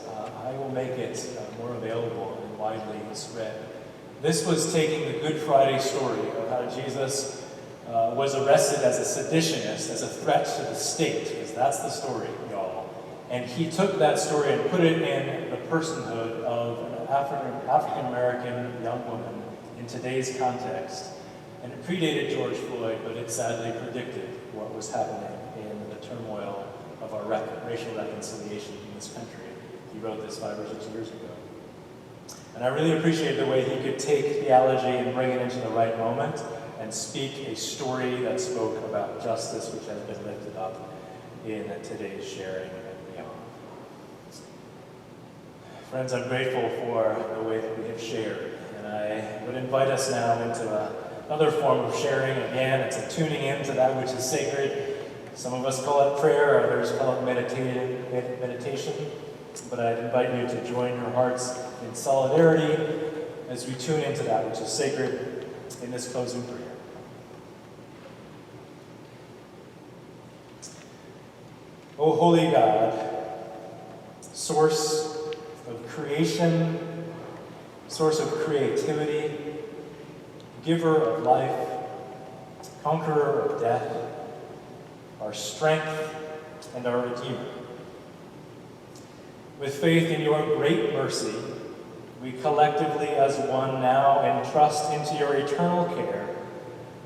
I will make it more available and widely spread. This was taking the Good Friday story of how Jesus was arrested as a seditionist, as a threat to the state, because that's the story, y'all. And he took that story and put it in the personhood of an African-American young woman in today's context. And it predated George Floyd, but it sadly predicted what was happening in the turmoil of our racial reconciliation in this country. He wrote this 5 or 6 years ago. And I really appreciate the way he could take theology and bring it into the right moment and speak a story that spoke about justice, which has been lifted up in today's sharing and beyond. Friends, I'm grateful for the way that we have shared. And I would invite us now into another form of sharing. Again, it's a tuning into that which is sacred. Some of us call it prayer, others call it meditation. But I'd invite you to join your hearts in solidarity as we tune into that which is sacred in this closing prayer. O holy God, source of creation, source of creativity, giver of life, conqueror of death, our strength and our Redeemer. With faith in your great mercy, we collectively as one now entrust into your eternal care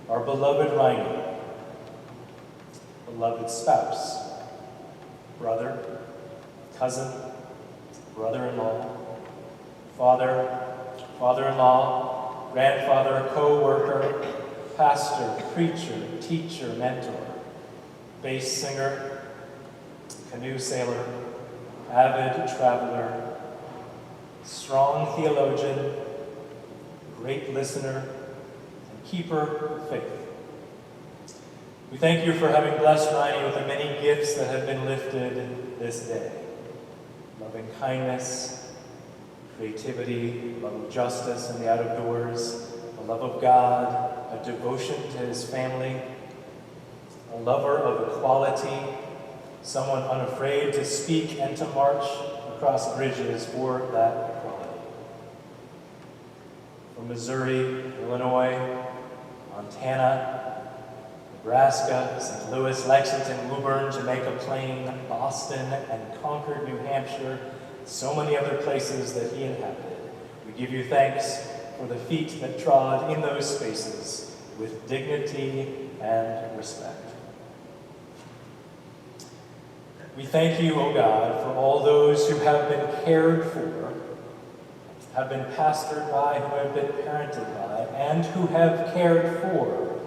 our beloved Reine, beloved spouse, brother, cousin, brother-in-law, father, father-in-law, grandfather, co-worker, pastor, preacher, teacher, mentor, bass singer, canoe sailor, avid traveler, strong theologian, great listener, and keeper of faith. We thank you for having blessed Reine with the many gifts that have been lifted this day. Loving kindness, creativity, love of justice in the out of doors, a love of God, a devotion to his family, a lover of equality, someone unafraid to speak and to march across bridges for that equality. From Missouri, Illinois, Montana, Nebraska, St. Louis, Lexington, Woburn, Jamaica Plain, Boston, and Concord, New Hampshire, so many other places that he inhabited. We give you thanks for the feet that trod in those spaces with dignity and respect. We thank you, O God, for all those who have been cared for, have been pastored by, who have been parented by, and who have cared for,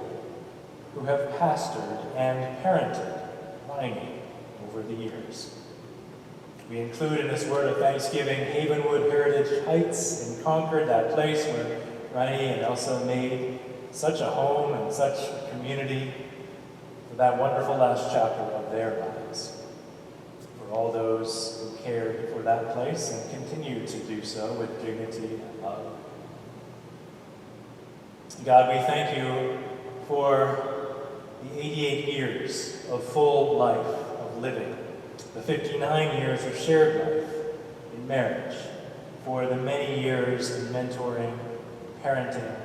who have pastored and parented Reine over the years. We include in this word of thanksgiving Havenwood Heritage Heights in Concord, that place where Reine and Elsa made such a home and such a community, for that wonderful last chapter of their lives. For all those who cared for that place and continue to do so with dignity and love. God, we thank you for the 88 years of full life of living, the 59 years of shared life in marriage, for the many years in mentoring, parenting,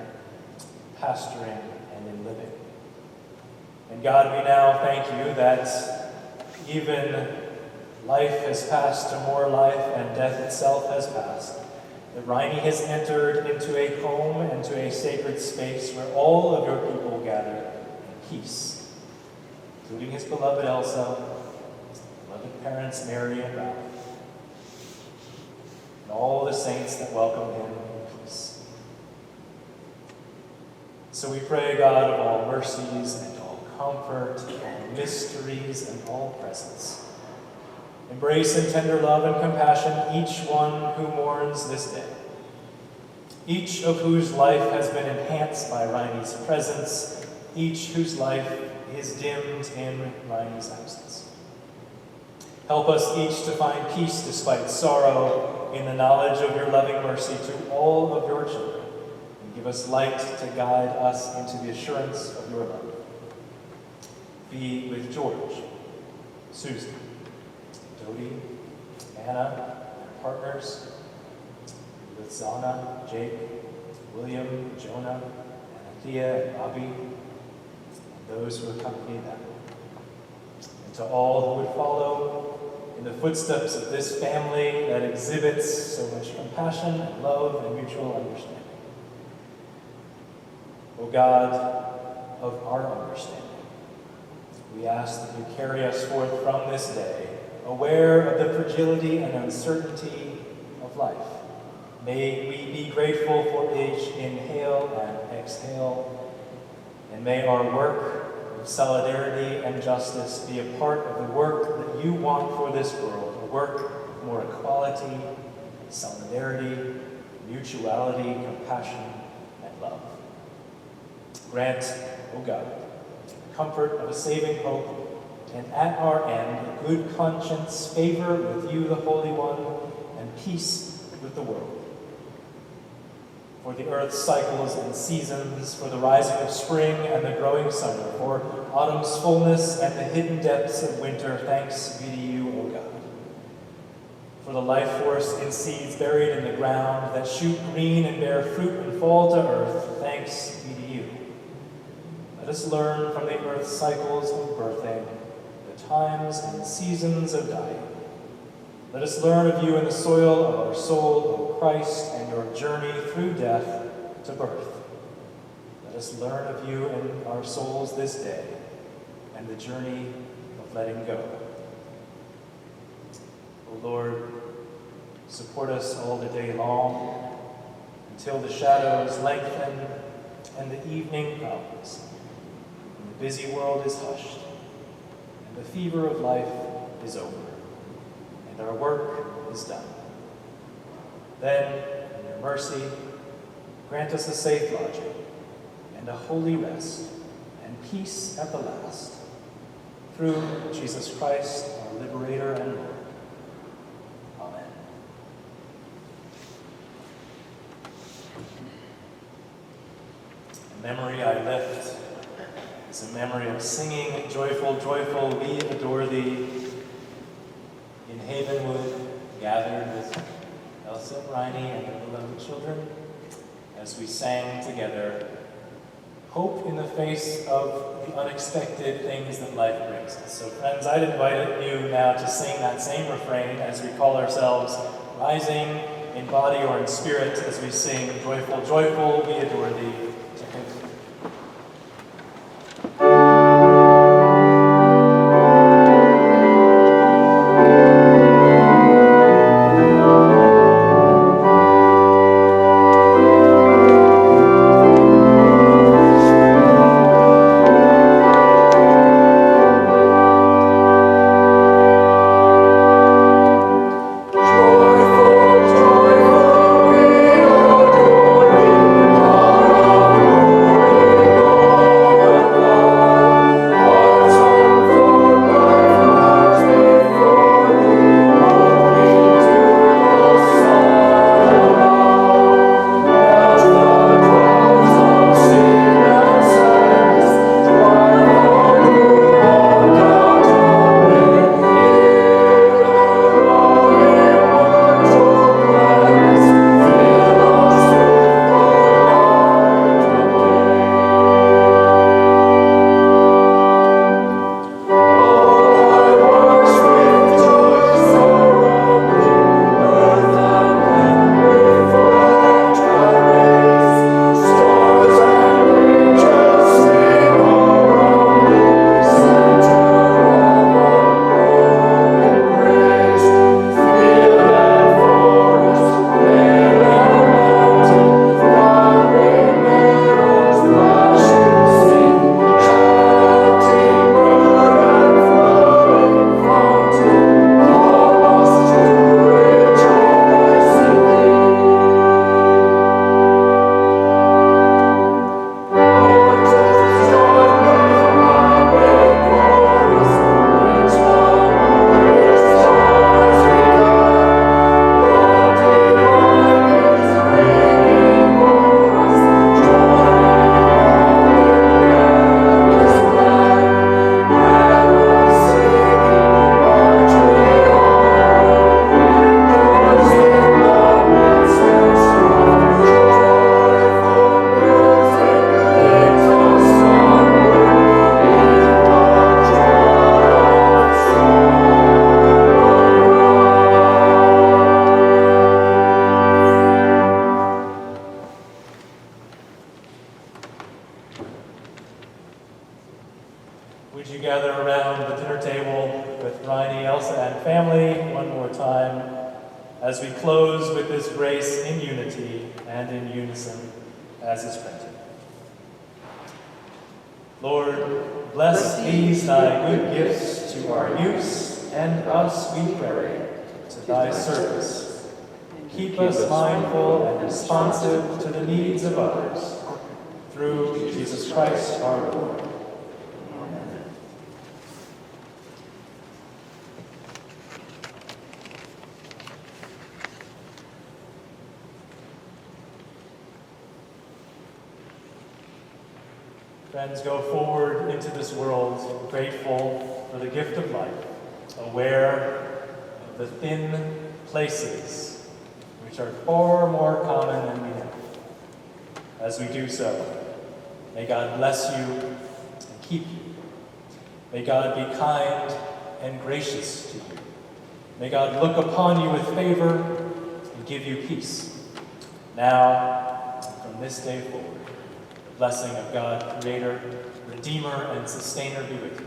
pastoring, and in living. And God, we now thank you that even life has passed to more life and death itself has passed, that Reine has entered into a home and to a sacred space where all of your people gather in peace, including his beloved Elsa, beloved parents Mary and Ralph, and all the saints that welcome him in peace. So we pray, God of all mercies and all comfort, all mysteries and all presence, embrace in tender love and compassion each one who mourns this day, each of whose life has been enhanced by Reine's presence, each whose life is dimmed in Reine's absence. Help us each to find peace despite sorrow in the knowledge of your loving mercy to all of your children, and give us light to guide us into the assurance of your love. Be with George, Susan, Dodie, Anna, and partners, with Zana, Jake, William, Jonah, Anthea, and Bobby, and those who accompany them. And to all who would follow in the footsteps of this family that exhibits so much compassion and love and mutual understanding. O God of our understanding, we ask that you carry us forth from this day, aware of the fragility and uncertainty of life. May we be grateful for each inhale and exhale, and may our work of solidarity and justice be a part of the work that you want for this world, a work of more equality, solidarity, mutuality, compassion, and love. Grant, O God, the comfort of a saving hope, and at our end, a good conscience, favor with you, the Holy One, and peace with the world. For the earth's cycles and seasons, for the rising of spring and the growing summer, for autumn's fullness and the hidden depths of winter, thanks be to you, O God. For the life force in seeds buried in the ground that shoot green and bear fruit and fall to earth, thanks be to you. Let us learn from the earth's cycles of birthing, the times and seasons of dying. Let us learn of you in the soil of our soul, O Christ, and your journey through death to birth. Let us learn of you in our souls this day, and the journey of letting go. O Lord, support us all the day long, until the shadows lengthen and the evening comes, and the busy world is hushed, and the fever of life is over, and our work is done. Then, in your mercy, grant us a safe lodging, and a holy rest, and peace at the last. Through Jesus Christ, our liberator and Lord. Amen. The memory I lift is a memory of singing, joyful, joyful, we adore thee. In Havenwood, gathered with Elsa, Reine, and their beloved children, as we sang together, hope in the face of the unexpected things that life brings us. So friends, I'd invite you now to sing that same refrain as we call ourselves rising in body or in spirit as we sing, joyful, joyful, we adore thee, to conclude. Would you gather around the dinner table with Reine, Elsa, and family one more time as we close with this grace in unity and in unison as is printed. Lord, bless these thy good gifts to our use and us, we pray, to thy service. Keep us mindful and responsive to the needs of others. Through Jesus Christ our Lord. Amen. Friends, go forward into this world grateful for the gift of life, aware of the thin places which are far more common than we know. As we do so, may God bless you and keep you. May God be kind and gracious to you. May God look upon you with favor and give you peace. Now, from this day forward, the blessing of God, Creator, Redeemer, and Sustainer be with you.